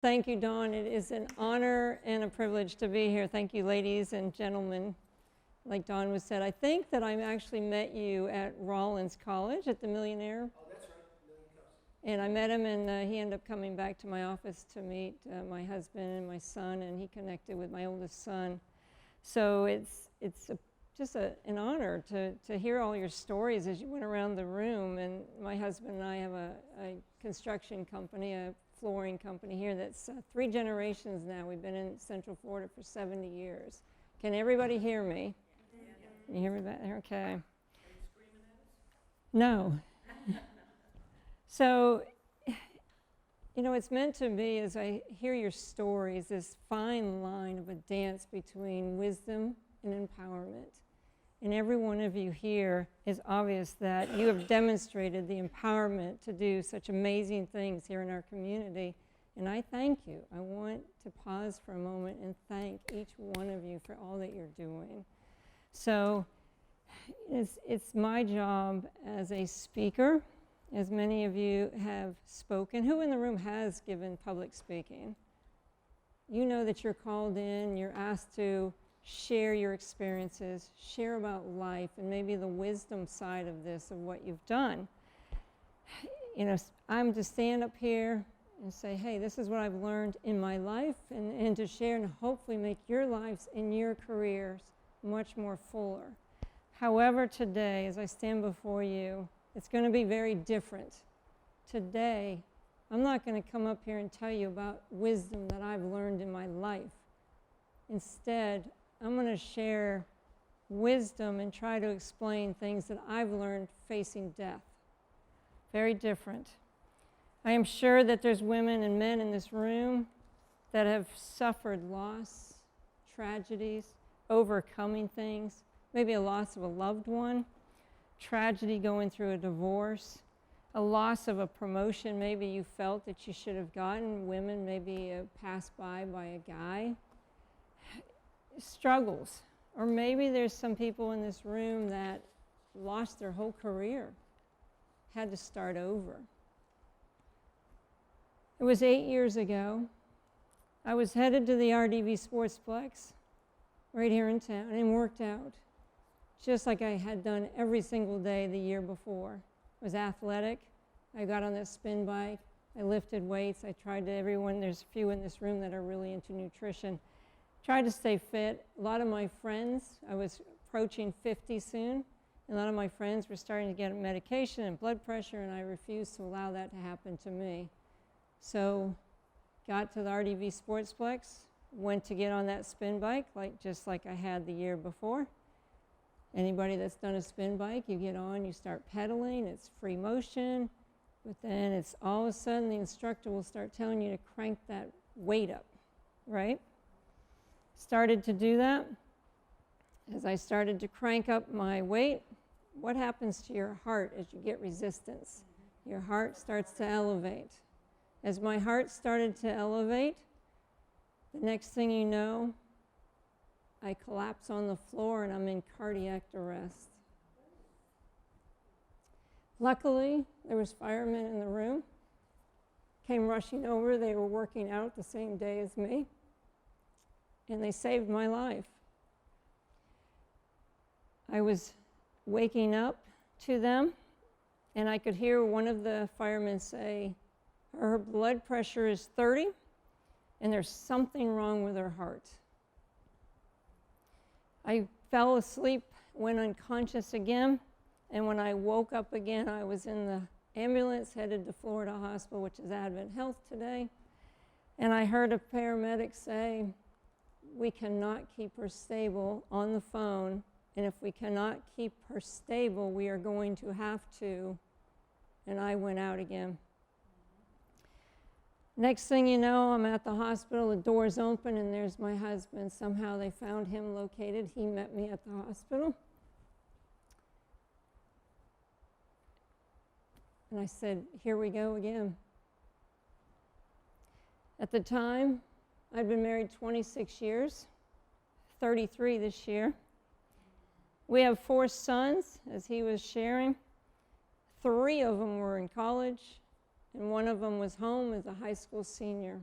Thank you, Dawn. It is an honor and a privilege to be here. Thank you, ladies and gentlemen. Like Dawn was said, I think that I actually met you at Rollins College at the Millionaire. Oh, that's right, Million Cups. And I met him, and he ended up coming back to my office to meet my husband and my son, and he connected with my oldest son. So it's just an honor to hear all your stories as you went around the room. And my husband and I have a construction company, a flooring company here that's 3 generations now. We've been in Central Florida for 70 years. Can everybody hear me? Yeah. You hear me back there? Okay. Are you screaming at us? No. So, you know, it's meant to be, as I hear your stories, this fine line of a dance between wisdom and empowerment. And every one of you here is obvious that you have demonstrated the empowerment to do such amazing things here in our community. And I thank you. I want to pause for a moment and thank each one of you for all that you're doing. So it's my job as a speaker, as many of you have spoken. Who in the room has given public speaking? You know that you're called in, you're asked to share your experiences, share about life, and maybe the wisdom side of this, of what you've done. You know, I'm to stand up here and say, hey, this is what I've learned in my life, and to share and hopefully make your lives and your careers much more fuller. However, today, as I stand before you, it's going to be very different. Today, I'm not going to come up here and tell you about wisdom that I've learned in my life. Instead, I'm going to share wisdom and try to explain things that I've learned facing death. Very different. I am sure that there's women and men in this room that have suffered loss, tragedies, overcoming things, maybe a loss of a loved one, tragedy going through a divorce, a loss of a promotion maybe you felt that you should have gotten, women maybe passed by a guy, struggles. Or maybe there's some people in this room that lost their whole career, had to start over. It was 8 years ago. I was headed to the RDV Sportsplex right here in town and worked out just like I had done every single day the year before. I was athletic. I got on this spin bike. I lifted weights. I tried to, there's a few in this room that are really into nutrition. Tried to stay fit. A lot of my friends, I was approaching 50 soon, and a lot of my friends were starting to get medication and blood pressure, and I refused to allow that to happen to me. So got to the RDV Sportsplex, went to get on that spin bike, just like I had the year before. Anybody that's done a spin bike, you get on, you start pedaling, it's free motion, but then it's all of a sudden the instructor will start telling you to crank that weight up, right? Started to do that. As I started to crank up my weight, what happens to your heart as you get resistance? Your heart starts to elevate. As my heart started to elevate, the next thing you know, I collapse on the floor and I'm in cardiac arrest. Luckily, there was firemen in the room, came rushing over. They were working out the same day as me, and they saved my life. I was waking up to them, and I could hear one of the firemen say, her blood pressure is 30, and there's something wrong with her heart. I fell asleep, went unconscious again, and when I woke up again, I was in the ambulance headed to Florida Hospital, which is Advent Health today, and I heard a paramedic say, we cannot keep her stable on the phone, and if we cannot keep her stable, we are going to have to, and I went out again. Next thing you know, I'm at the hospital, the door's open, and there's my husband. Somehow they found him located. He met me at the hospital. And I said, here we go again. At the time, I'd been married 26 years, 33 this year. We have 4 sons, as he was sharing. 3 of them were in college, and one of them was home as a high school senior.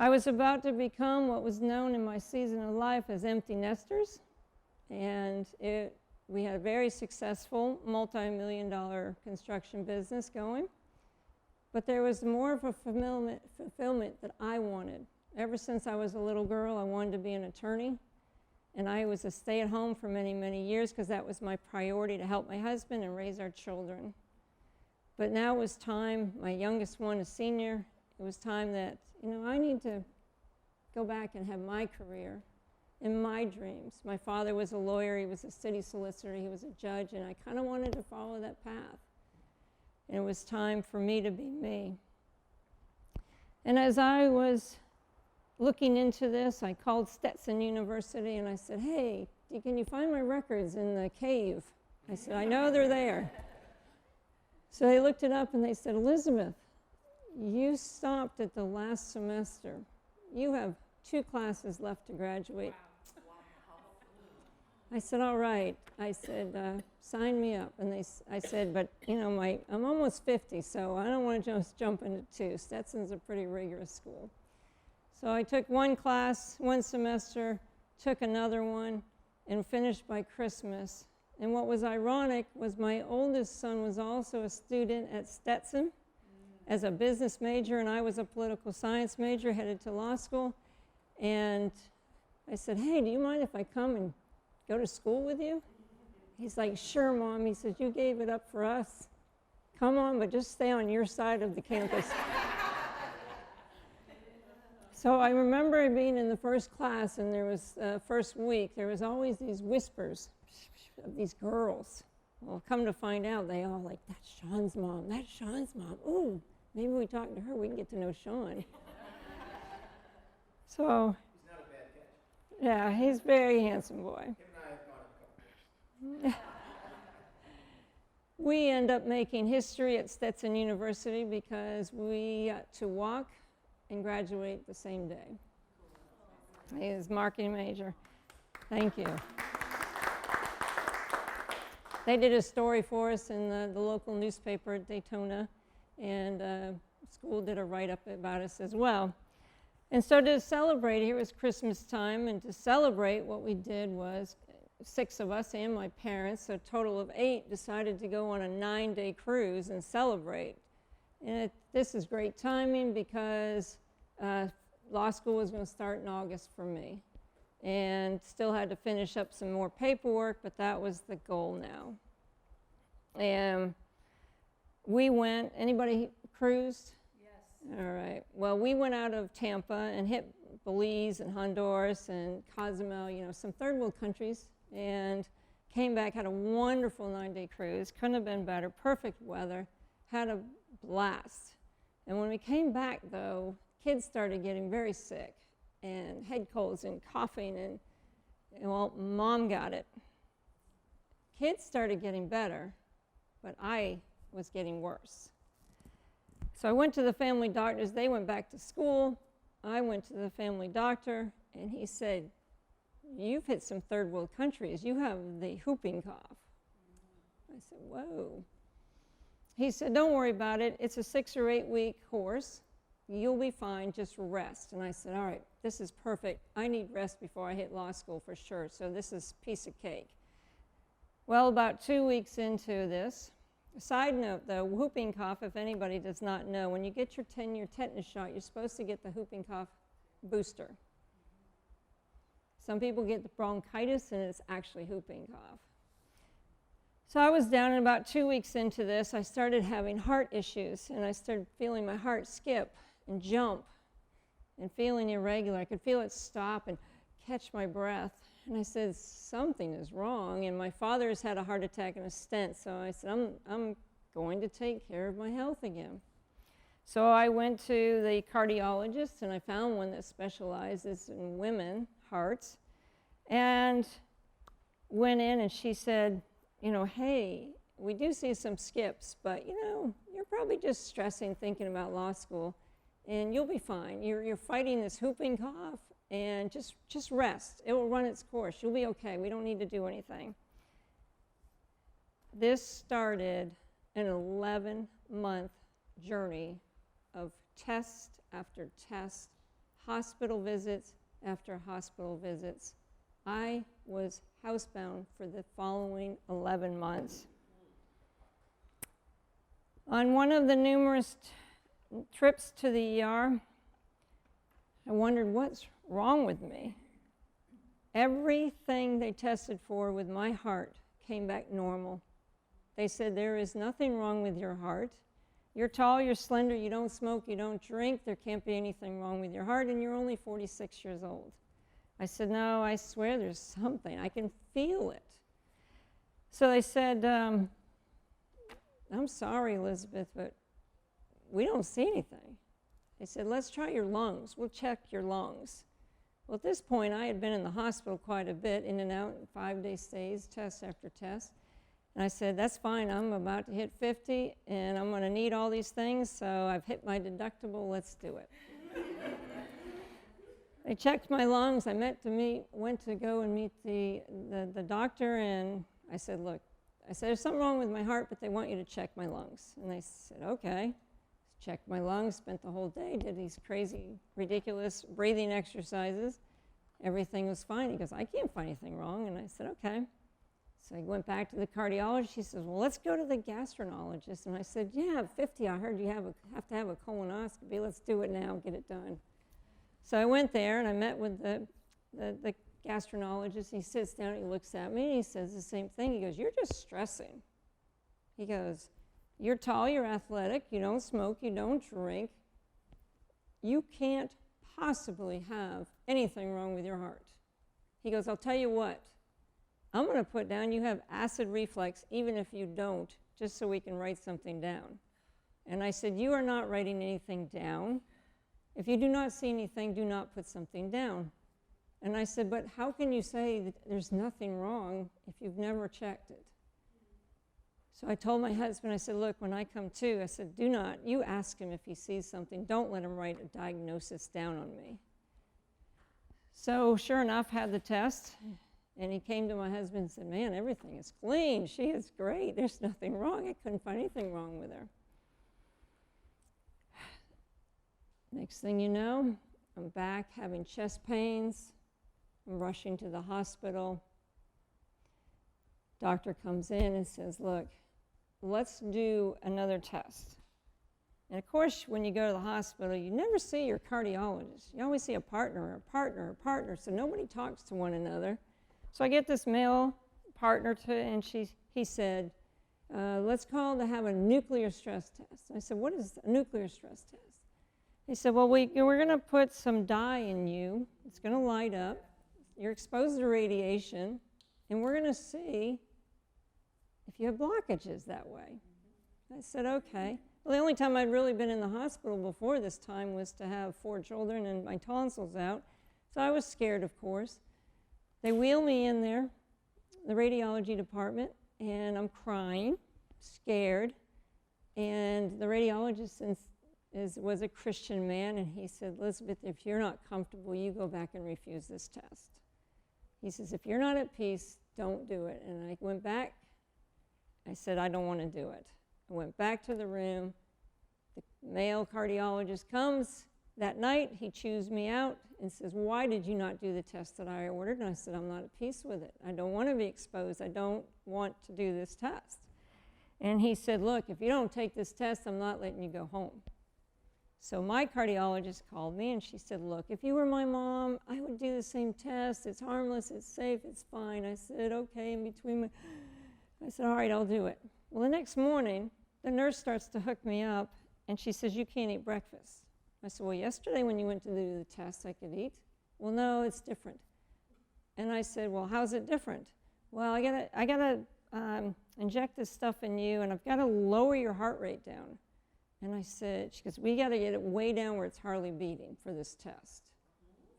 I was about to become what was known in my season of life as empty nesters, and we had a very successful multi-million-dollar construction business going, but there was more of a fulfillment that I wanted. Ever since I was a little girl, I wanted to be an attorney, and I was a stay-at-home for many, many years because that was my priority, to help my husband and raise our children. But now it was time. My youngest one, a senior, it was time that, I need to go back and have my career and my dreams. My father was a lawyer, he was a city solicitor, he was a judge, and I kind of wanted to follow that path. And it was time for me to be me. And as I was looking into this, I called Stetson University and I said, hey, can you find my records in the cave? I said, I know they're there. So they looked it up and they said, Elizabeth, you stopped at the last semester. You have 2 classes left to graduate. I said, all right. I said, sign me up. And I said, but I'm almost 50, so I don't want to just jump into 2. Stetson's a pretty rigorous school. So I took 1 class, 1 semester, took another one, and finished by Christmas. And what was ironic was my oldest son was also a student at Stetson as a business major, and I was a political science major headed to law school. And I said, hey, do you mind if I come and go to school with you? He's like, sure, Mom. He says, you gave it up for us. Come on, but just stay on your side of the campus. So I remember being in the first class, and there was first week, there was always these whispers of these girls. Well, come to find out, they all like, that's Sean's mom, that's Sean's mom. Ooh, maybe we talk to her, we can get to know Sean. So, He's not a bad catch. yeah, he's a very handsome boy. Him and I have gone a couple years. We end up making history at Stetson University because we got to walk and graduate the same day. He is marketing major. Thank you. They did a story for us in the local newspaper at Daytona, and school did a write-up about us as well. And so to celebrate, here was Christmas time, and to celebrate, what we did was 6 of us and my parents, so a total of 8, decided to go on a 9-day cruise and celebrate. And this is great timing because law school was going to start in August for me, and still had to finish up some more paperwork, but that was the goal now. And we went, anybody cruised? Yes. All right. Well, we went out of Tampa and hit Belize and Honduras and Cozumel, some third world countries, and came back, had a wonderful 9-day cruise. Couldn't have been better. Perfect weather. Had a blast. And when we came back, though, kids started getting very sick and head colds and coughing, and well, Mom got it. Kids started getting better, but I was getting worse. So I went to the family doctors. They went back to school. I went to the family doctor, and he said, you've hit some third world countries. You have the whooping cough. I said, whoa. He said, don't worry about it. It's a 6 or 8 week course. You'll be fine, just rest. And I said, all right, this is perfect. I need rest before I hit law school for sure, so this is a piece of cake. Well, about 2 weeks into this, side note though, whooping cough, if anybody does not know, when you get your 10-year tetanus shot, you're supposed to get the whooping cough booster. Some people get the bronchitis, and it's actually whooping cough. So I was down, and about 2 weeks into this, I started having heart issues, and I started feeling my heart skip and jump and feeling irregular. I could feel it stop and catch my breath. And I said, something is wrong. And my father's had a heart attack and a stent, so I said, I'm going to take care of my health again. So I went to the cardiologist, and I found one that specializes in women hearts, and went in, and she said, hey, we do see some skips, but you're probably just stressing thinking about law school, and you'll be fine. You're fighting this whooping cough, and just rest. It will run its course. You'll be okay. We don't need to do anything. This started an 11-month journey of test after test, hospital visits after hospital visits. I was housebound for the following 11 months. On one of the numerous trips to the ER, I wondered what's wrong with me. Everything they tested for with my heart came back normal. They said, there is nothing wrong with your heart. You're tall, you're slender, you don't smoke, you don't drink, there can't be anything wrong with your heart, and you're only 46 years old. I said, no, I swear there's something. I can feel it. So they said, I'm sorry, Elizabeth, but we don't see anything. They said, let's try your lungs. We'll check your lungs. Well, at this point, I had been in the hospital quite a bit, in and out, 5-day stays, test after test. And I said, that's fine, I'm about to hit 50, and I'm going to need all these things, so I've hit my deductible, let's do it. They checked my lungs. I went to go and meet the doctor, and I said, look, there's something wrong with my heart, but they want you to check my lungs. And they said, okay. Checked my lungs, spent the whole day, did these crazy, ridiculous breathing exercises. Everything was fine. He goes, I can't find anything wrong. And I said, okay. So I went back to the cardiologist. He says, well, let's go to the gastroenterologist. And I said, yeah, at 50, I heard you have to have a colonoscopy. Let's do it now, get it done. So I went there, and I met with the gastroenterologist. He sits down, he looks at me, and he says the same thing. He goes, you're just stressing. He goes, you're tall, you're athletic, you don't smoke, you don't drink. You can't possibly have anything wrong with your heart. He goes, I'll tell you what, I'm going to put down you have acid reflux even if you don't, just so we can write something down. And I said, you are not writing anything down. If you do not see anything, do not put something down. And I said, but how can you say that there's nothing wrong if you've never checked it? So I told my husband, I said, look, when I come to, I said, do not, you ask him if he sees something. Don't let him write a diagnosis down on me. So sure enough, had the test, and he came to my husband and said, man, everything is clean. She is great. There's nothing wrong. I couldn't find anything wrong with her. Next thing you know, I'm back having chest pains. I'm rushing to the hospital. Doctor comes in and says, look, let's do another test. And of course, when you go to the hospital, you never see your cardiologist. You always see a partner, so nobody talks to one another. So I get this male partner and he said, let's call to have a nuclear stress test. I said, what is a nuclear stress test? He said, well, we're going to put some dye in you. It's going to light up. You're exposed to radiation, and we're going to see if you have blockages that way. I said, okay. Well, the only time I'd really been in the hospital before this time was to have 4 children and my tonsils out. So I was scared, of course. They wheel me in there, the radiology department, and I'm crying, scared. And the radiologist was a Christian man, and he said, Elizabeth, if you're not comfortable, you go back and refuse this test. He says, if you're not at peace, don't do it. And I went back. I said, I don't want to do it. I went back to the room. The male cardiologist comes that night. He chews me out and says, why did you not do the test that I ordered? And I said, I'm not at peace with it. I don't want to be exposed. I don't want to do this test. And he said, look, if you don't take this test, I'm not letting you go home. So my cardiologist called me, and she said, look, if you were my mom, I would do the same test. It's harmless, it's safe, it's fine. I said, okay, I said, all right, I'll do it. Well, the next morning, the nurse starts to hook me up, and she says, you can't eat breakfast. I said, well, yesterday when you went to do the test, I could eat. Well, no, it's different. And I said, well, how's it different? Well, I gotta inject this stuff in you, and I've got to lower your heart rate down. And I said, she goes, we got to get it way down where it's hardly beating for this test.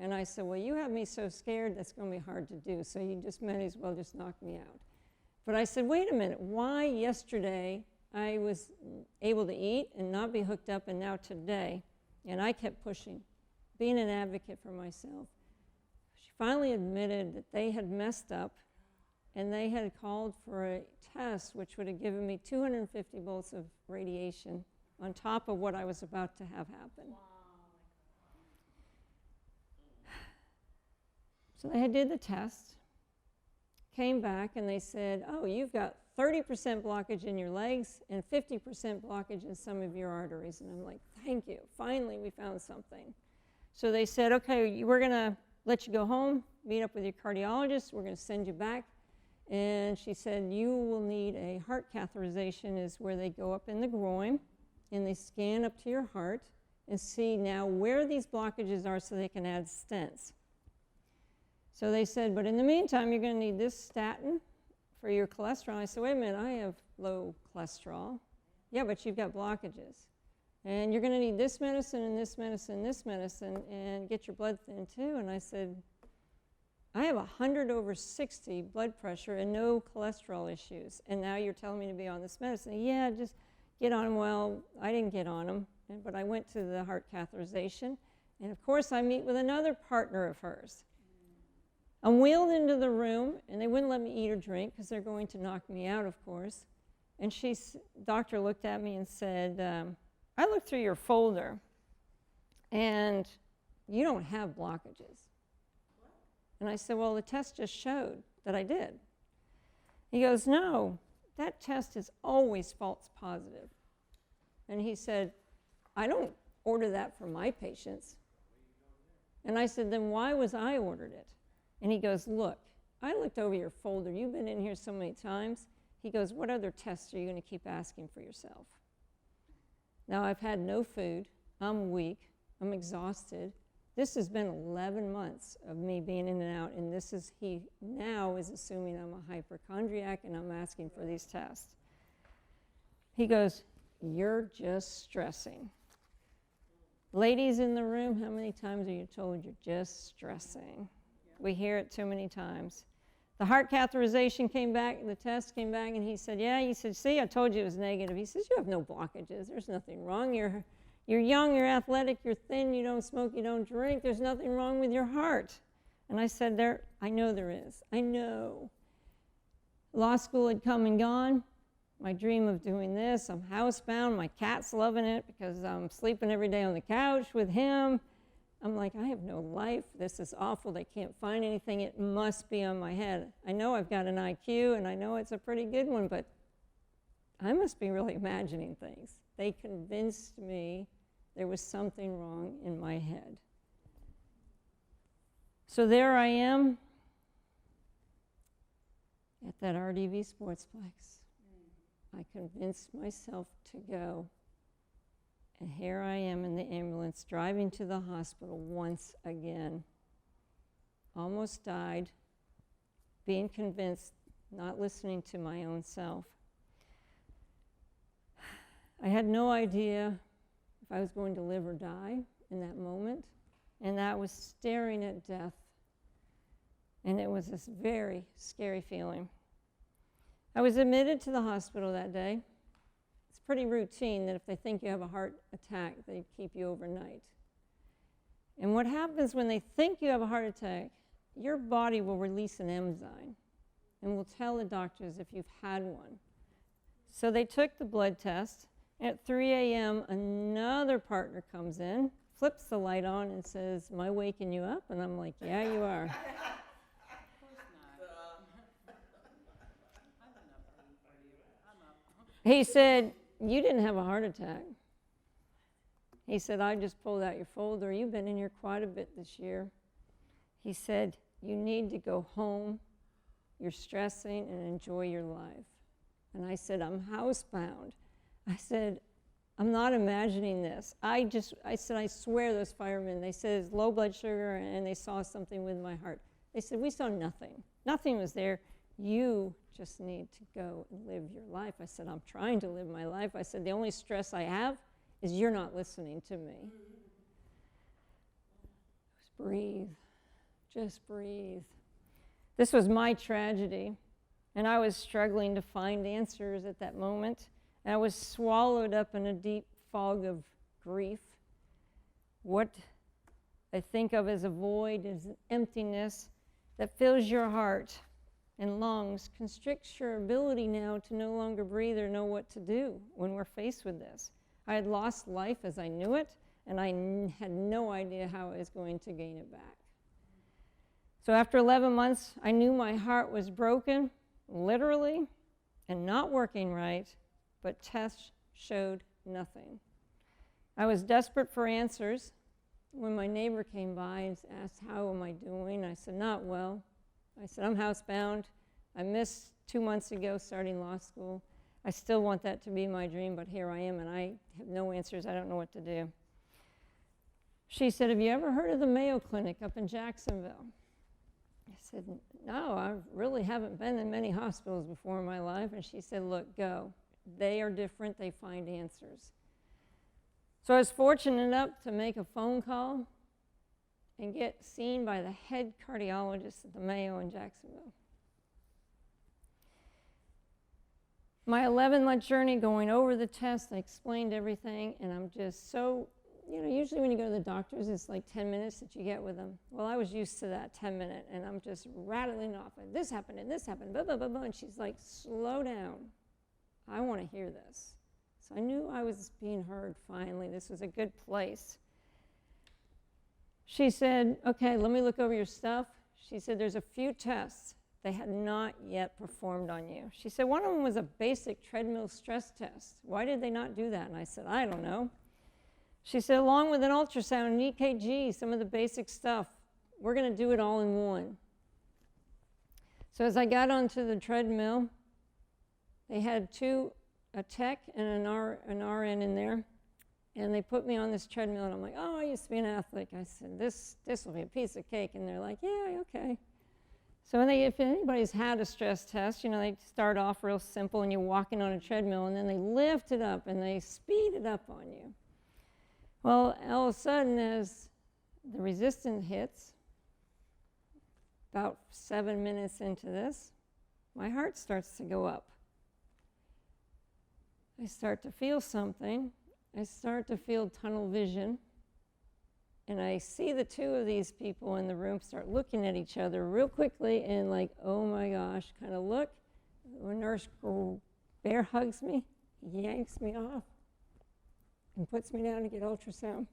And I said, well, you have me so scared, that's going to be hard to do, so you just might as well just knock me out. But I said, wait a minute, why yesterday I was able to eat and not be hooked up, and now today? And I kept pushing, being an advocate for myself. She finally admitted that they had messed up, and they had called for a test which would have given me 250 volts of radiation on top of what I was about to have happen. Wow. So they did the test, came back, and they said, oh, you've got 30% blockage in your legs and 50% blockage in some of your arteries. And I'm like, thank you. Finally, we found something. So they said, okay, we're going to let you go home, meet up with your cardiologist. We're going to send you back. And she said, you will need a heart catheterization, is where they go up in the groin and they scan up to your heart and see now where these blockages are so they can add stents. So they said, but in the meantime, you're going to need this statin for your cholesterol. I said, wait a minute, I have low cholesterol. Yeah, but you've got blockages. And you're going to need this medicine and this medicine and this medicine and get your blood thin too. And I said, I have 100/60 blood pressure and no cholesterol issues. And now you're telling me to be on this medicine. Yeah, just get on them. Well, I didn't get on them, but I went to the heart catheterization. And of course, I meet with another partner of hers. I'm wheeled into the room, and they wouldn't let me eat or drink because they're going to knock me out, of course. And doctor looked at me and said, I looked through your folder, and you don't have blockages. And I said, well, the test just showed that I did. He goes, no, that test is always false positive. And he said, I don't order that for my patients. And I said, then why was I ordered it? And he goes, look, I looked over your folder. You've been in here so many times. He goes, what other tests are you going to keep asking for yourself? Now, I've had no food. I'm weak. I'm exhausted. This has been 11 months of me being in and out, and he now is assuming I'm a hypochondriac and I'm asking for these tests. He goes, you're just stressing. Ladies in the room, how many times are you told you're just stressing? We hear it too many times. The heart catheterization came back, the test came back, and he said, yeah, he said, see, I told you it was negative. He says, you have no blockages. There's nothing wrong. You're young, you're athletic, you're thin, you don't smoke, you don't drink. There's nothing wrong with your heart. And I said, I know there is. I know. Law school had come and gone. My dream of doing this, I'm housebound. My cat's loving it because I'm sleeping every day on the couch with him. I'm like, I have no life. This is awful. They can't find anything. It must be on my head. I know I've got an IQ, and I know it's a pretty good one, but I must be really imagining things. They convinced me there was something wrong in my head. So there I am at that RDV Sportsplex. I convinced myself to go. And here I am in the ambulance driving to the hospital once again. Almost died, being convinced, not listening to my own self. I had no idea if I was going to live or die in that moment, and that was staring at death. And it was this very scary feeling. I was admitted to the hospital that day. It's pretty routine that if they think you have a heart attack, they keep you overnight. And what happens when they think you have a heart attack, your body will release an enzyme and will tell the doctors if you've had one. So they took the blood test. At 3 a.m., another partner comes in, flips the light on, and says, am I waking you up? And I'm like, yeah, you are. He said, you didn't have a heart attack. He said, I just pulled out your folder. You've been in here quite a bit this year. He said, you need to go home. You're stressing and enjoy your life. And I said, I'm housebound. I said, I'm not imagining this. I said, I swear those firemen, they said it's low blood sugar and they saw something with my heart. They said, we saw nothing. Nothing was there. You just need to go and live your life. I said, I'm trying to live my life. I said, the only stress I have is you're not listening to me. Just breathe. Just breathe. This was my tragedy, and I was struggling to find answers at that moment. And I was swallowed up in a deep fog of grief. What I think of as a void is an emptiness that fills your heart and lungs, constricts your ability now to no longer breathe or know what to do when we're faced with this. I had lost life as I knew it, and I had no idea how I was going to gain it back. So after 11 months, I knew my heart was broken, literally, and not working right, but tests showed nothing. I was desperate for answers. When my neighbor came by and asked, how am I doing? I said, not well. I said, I'm housebound. I missed 2 months ago starting law school. I still want that to be my dream, but here I am, and I have no answers. I don't know what to do. She said, have you ever heard of the Mayo Clinic up in Jacksonville? I said, no, I really haven't been in many hospitals before in my life. And she said, look, go. They are different. They find answers. So I was fortunate enough to make a phone call and get seen by the head cardiologist at the Mayo in Jacksonville. My 11-month journey going over the test, I explained everything, and I'm just so, usually when you go to the doctors, it's like 10 minutes that you get with them. Well, I was used to that 10-minute, and I'm just rattling off, and this happened, blah, blah, blah, blah, and she's like, slow down. I want to hear this. So I knew I was being heard finally. This was a good place. She said, okay, let me look over your stuff. She said, there's a few tests they had not yet performed on you. She said, one of them was a basic treadmill stress test. Why did they not do that? And I said, I don't know. She said, along with an ultrasound and EKG, some of the basic stuff, we're going to do it all in one. So as I got onto the treadmill, they had a tech and an RN in there, and they put me on this treadmill, and I'm like, oh, I used to be an athlete. I said, this will be a piece of cake. And they're like, yeah, okay. So if anybody's had a stress test, they start off real simple, and you're walking on a treadmill, and then they lift it up, and they speed it up on you. Well, all of a sudden, as the resistance hits, about 7 minutes into this, my heart starts to go up. I start to feel something. I start to feel tunnel vision. And I see the two of these people in the room start looking at each other real quickly and like, oh my gosh, kind of look. The nurse bear hugs me, yanks me off, and puts me down to get ultrasound.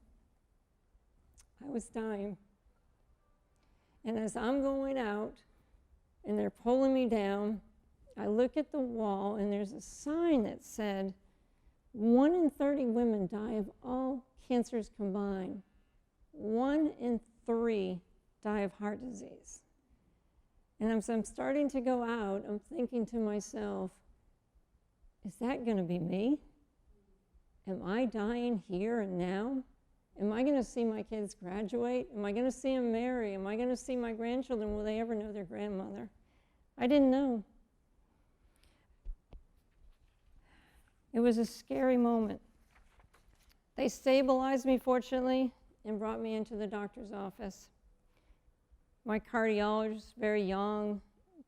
I was dying. And as I'm going out and they're pulling me down, I look at the wall, and there's a sign that said, 1 in 30 women die of all cancers combined. 1 in 3 die of heart disease. And as I'm starting to go out, I'm thinking to myself, is that going to be me? Am I dying here and now? Am I going to see my kids graduate? Am I going to see them marry? Am I going to see my grandchildren? Will they ever know their grandmother? I didn't know. It was a scary moment. They stabilized me, fortunately, and brought me into the doctor's office. My cardiologist, very young,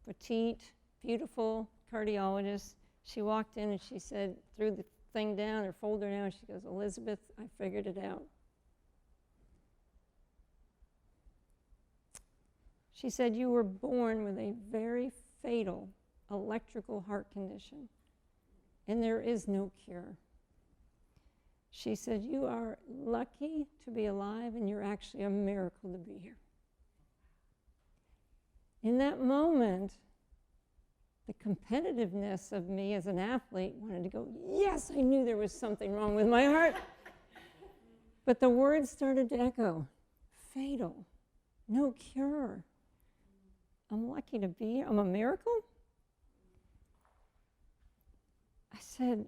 petite, beautiful cardiologist, she walked in and she said, threw the thing down, her folder down, she goes, Elizabeth, I figured it out. She said, you were born with a very fatal electrical heart condition, and there is no cure. She said, you are lucky to be alive, and you're actually a miracle to be here. In that moment, the competitiveness of me as an athlete wanted to go, yes, I knew there was something wrong with my heart. But the words started to echo, fatal, no cure. I'm lucky to be here. I'm a miracle? I said,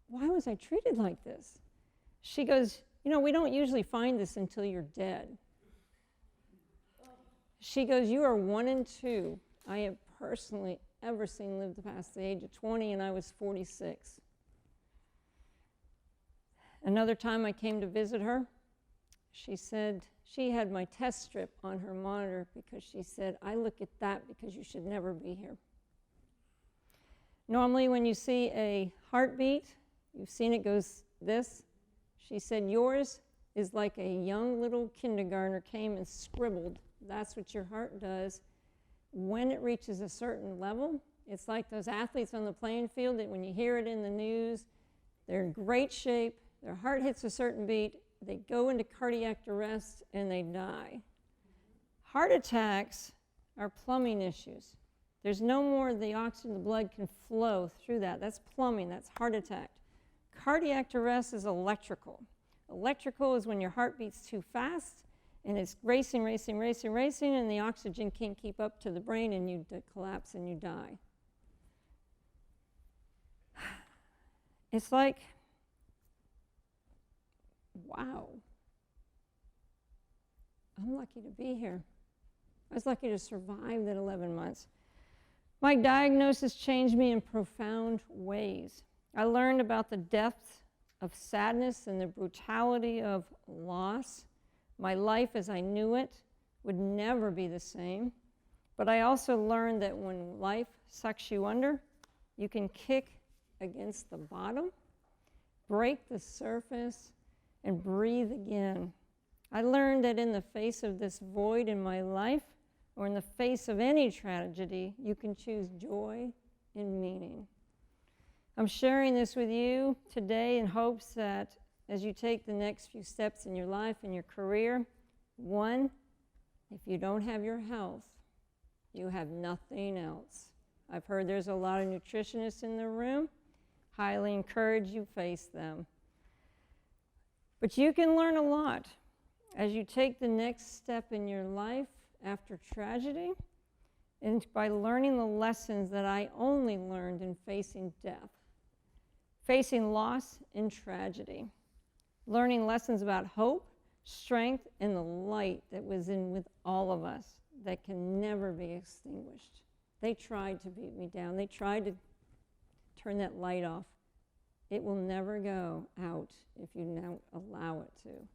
why was I treated like this? She goes, we don't usually find this until you're dead. She goes, you are 1 in 2 I have personally ever seen live past the age of 20, and I was 46. Another time I came to visit her, she said she had my test strip on her monitor because she said, I look at that because you should never be here. Normally when you see a heartbeat, you've seen it goes this. She said, yours is like a young little kindergartner came and scribbled. That's what your heart does. When it reaches a certain level, it's like those athletes on the playing field that when you hear it in the news, they're in great shape, their heart hits a certain beat, they go into cardiac arrest and they die. Heart attacks are plumbing issues. There's no more the oxygen, the blood can flow through that. That's plumbing, that's heart attack. Cardiac arrest is electrical. Electrical is when your heart beats too fast and it's racing, racing, racing, racing, and the oxygen can't keep up to the brain and you collapse and you die. It's like, wow. I'm lucky to be here. I was lucky to survive that 11 months. My diagnosis changed me in profound ways. I learned about the depth of sadness and the brutality of loss. My life as I knew it would never be the same. But I also learned that when life sucks you under, you can kick against the bottom, break the surface, and breathe again. I learned that in the face of this void in my life, or in the face of any tragedy, you can choose joy and meaning. I'm sharing this with you today in hopes that as you take the next few steps in your life and your career, one, if you don't have your health, you have nothing else. I've heard there's a lot of nutritionists in the room. Highly encourage you face them. But you can learn a lot as you take the next step in your life after tragedy, and by learning the lessons that I only learned in facing death, facing loss and tragedy, learning lessons about hope, strength, and the light that was in with all of us that can never be extinguished. They tried to beat me down. They tried to turn that light off. It will never go out if you now allow it to.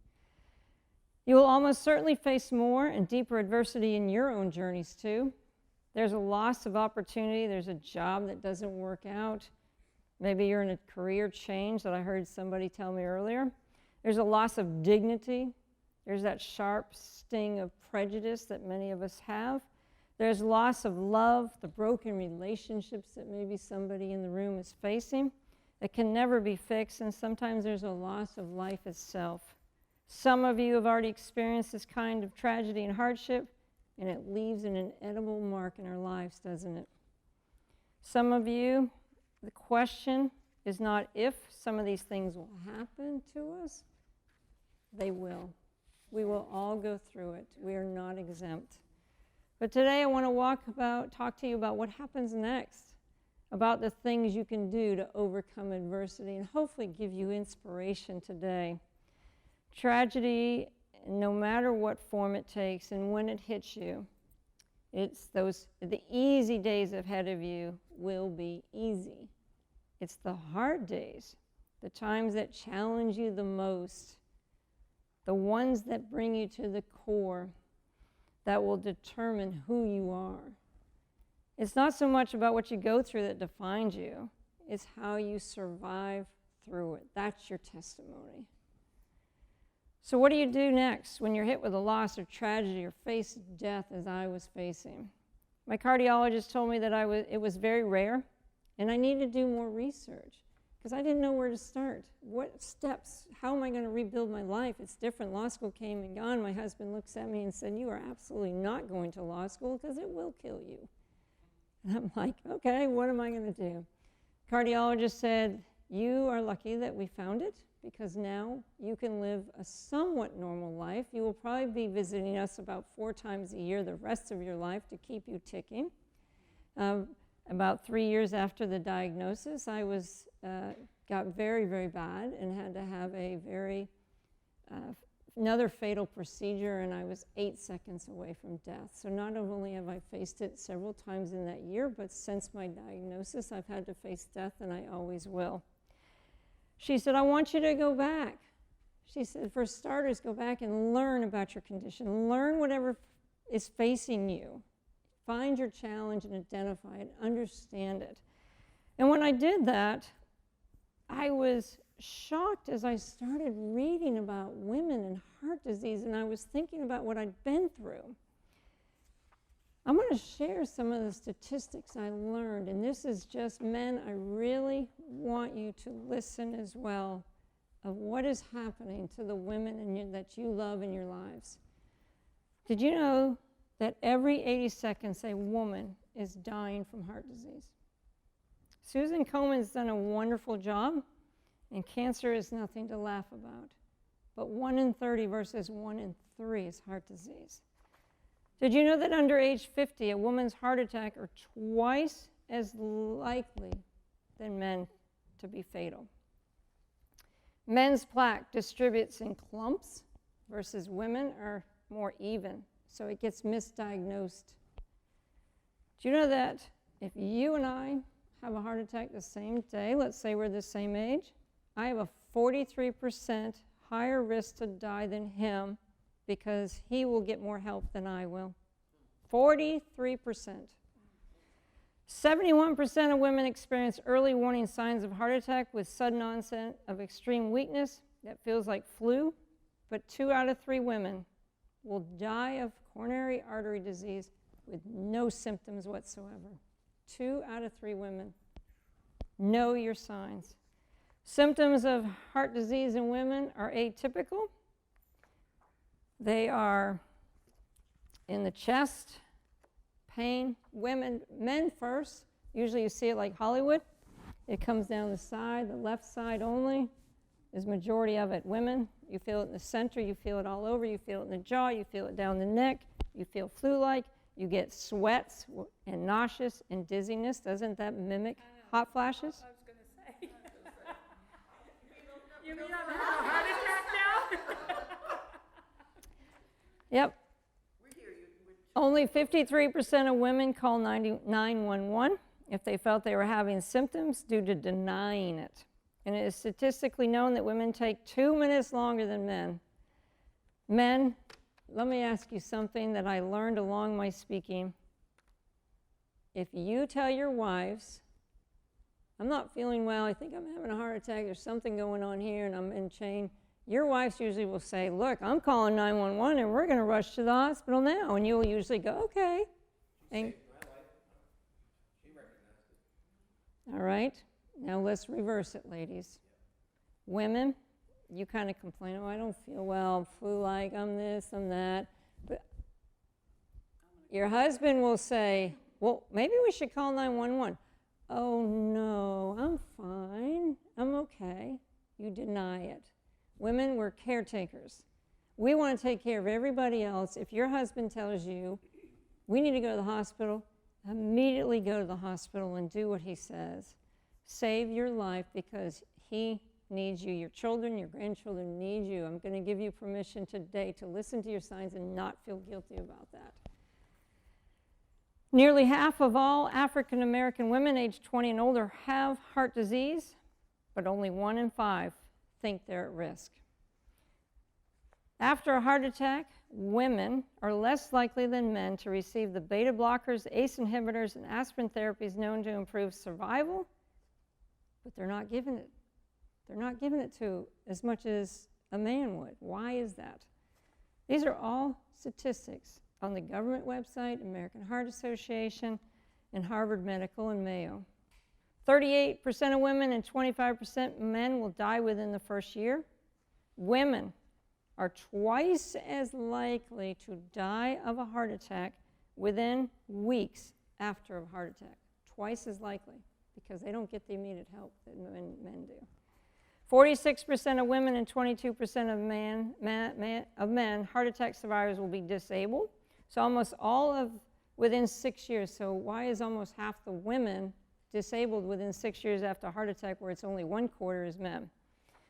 You will almost certainly face more and deeper adversity in your own journeys too. There's a loss of opportunity. There's a job that doesn't work out. Maybe you're in a career change that I heard somebody tell me earlier. There's a loss of dignity. There's that sharp sting of prejudice that many of us have. There's loss of love, the broken relationships that maybe somebody in the room is facing that can never be fixed, and sometimes there's a loss of life itself. Some of you have already experienced this kind of tragedy and hardship, and it leaves an inedible mark in our lives, doesn't it? Some of you, the question is not if some of these things will happen to us. They will. We will all go through it. We are not exempt. But today I want to talk to you about what happens next, about the things you can do to overcome adversity, and hopefully give you inspiration today. Tragedy, no matter what form it takes and when it hits you, the easy days ahead of you will be easy. It's the hard days, the times that challenge you the most, the ones that bring you to the core, that will determine who you are. It's not so much about what you go through that defines you, it's how you survive through it. That's your testimony. So what do you do next when you're hit with a loss or tragedy or face death, as I was facing? My cardiologist told me that it was very rare, and I needed to do more research because I didn't know where to start. What steps? How am I going to rebuild my life? It's different. Law school came and gone. My husband looks at me and said, "You are absolutely not going to law school because it will kill you." And I'm like, okay, what am I going to do? Cardiologist said, "You are lucky that we found it, because now you can live a somewhat normal life. You will probably be visiting us about 4 times a year the rest of your life to keep you ticking." About 3 years after the diagnosis, I got very, very bad and had to have another fatal procedure, and I was 8 seconds away from death. So not only have I faced it several times in that year, but since my diagnosis, I've had to face death, and I always will. She said, "I want you to go back." She said, "For starters, go back and learn about your condition. Learn whatever is facing you. Find your challenge and identify it, understand it." And when I did that, I was shocked as I started reading about women and heart disease, and I was thinking about what I'd been through. I'm going to share some of the statistics I learned, and this is just men. I really want you to listen as well. of what is happening to the women that you love in your lives. Did you know that every 80 seconds a woman is dying from heart disease? Susan Komen's done a wonderful job, and cancer is nothing to laugh about. But 1 in 30 versus 1 in 3 is heart disease. Did you know that under age 50, a woman's heart attack are twice as likely than men to be fatal? Men's plaque distributes in clumps versus women are more even, so it gets misdiagnosed. Do you know that if you and I have a heart attack the same day, let's say we're the same age, I have a 43% higher risk to die than him because he will get more help than I will. 43%. 71% of women experience early warning signs of heart attack with sudden onset of extreme weakness that feels like flu, but 2 out of 3 women will die of coronary artery disease with no symptoms whatsoever. 2 out of 3 women. Know your signs. Symptoms of heart disease in women are atypical. They are in the chest, pain, men first. Usually you see it like Hollywood. It comes down the side, the left side only is majority of it. Women, you feel it in the center, you feel it all over, you feel it in the jaw, you feel it down the neck, you feel flu-like, you get sweats and nauseous and dizziness. Doesn't that mimic hot flashes? I was going to say. You mean I'm having a heart attack now? Yep. Only 53% of women call 911 if they felt they were having symptoms due to denying it. And it is statistically known that women take 2 minutes longer than men. Men, let me ask you something that I learned along my speaking. If you tell your wives, I'm not feeling well, I think I'm having a heart attack, there's something going on here and I'm in pain, your wives usually will say, look, I'm calling 911 and we're going to rush to the hospital now. And you'll usually go, okay. And, She recognized it. all right, now let's reverse it, ladies. Women, you kind of complain, oh, I don't feel well, I'm flu-like, I'm this, I'm that. But your husband will say, well, maybe we should call 911. Oh, no, I'm fine, I'm okay. You deny it. Women, we're caretakers. We want to take care of everybody else. If your husband tells you, we need to go to the hospital, immediately go to the hospital and do what he says. Save your life because he needs you. Your children, your grandchildren need you. I'm going to give you permission today to listen to your signs and not feel guilty about that. Nearly half of all African American women aged 20 and older have heart disease, but only 1 in 5 think they're at risk. After a heart attack, women are less likely than men to receive the beta blockers, ACE inhibitors, and aspirin therapies known to improve survival, but they're not given it. They're not given it to as much as a man would. Why is that? These are all statistics on the government website, American Heart Association, and Harvard Medical and Mayo. 38% of women and 25% men will die within the first year. Women are twice as likely to die of a heart attack within weeks after a heart attack. Twice as likely, because they don't get the immediate help that men do. 46% of women and 22% of men, heart attack survivors will be disabled. So almost all of within 6 years. So why is almost half the women disabled within 6 years after a heart attack, where it's only 1/4 is men?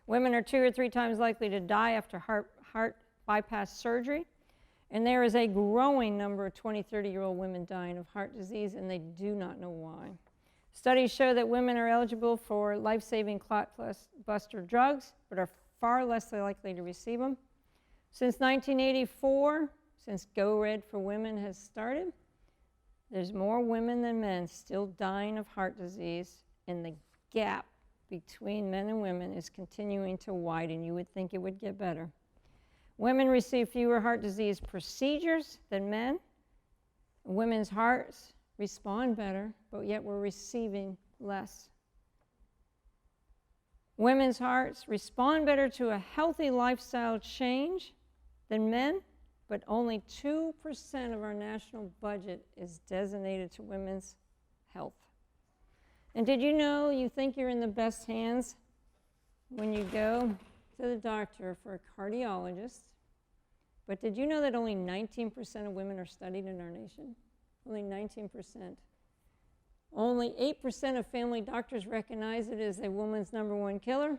Women are 2 or 3 times likely to die after heart bypass surgery. And there is a growing number of 20, 30-year-old women dying of heart disease, and they do not know why. Studies show that women are eligible for life-saving clot buster drugs, but are far less likely to receive them. Since 1984, since Go Red for Women has started, there's more women than men still dying of heart disease, and the gap between men and women is continuing to widen. You would think it would get better. Women receive fewer heart disease procedures than men. Women's hearts respond better, but yet we're receiving less. Women's hearts respond better to a healthy lifestyle change than men, but only 2% of our national budget is designated to women's health. And did you know you think you're in the best hands when you go to the doctor for a cardiologist? But did you know that only 19% of women are studied in our nation? Only 19%. Only 8% of family doctors recognize it as a woman's #1 killer,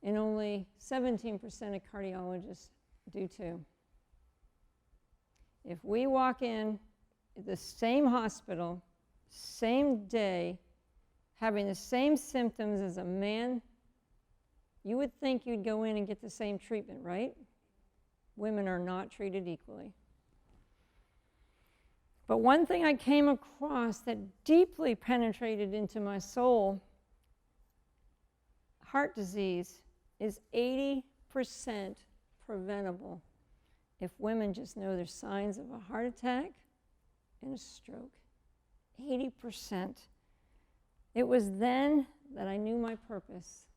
and only 17% of cardiologists do too. If we walk in the same hospital, same day, having the same symptoms as a man, you would think you'd go in and get the same treatment, right? Women are not treated equally. But one thing I came across that deeply penetrated into my soul, heart disease is 80% preventable if women just know there's signs of a heart attack and a stroke. 80%. It was then that I knew my purpose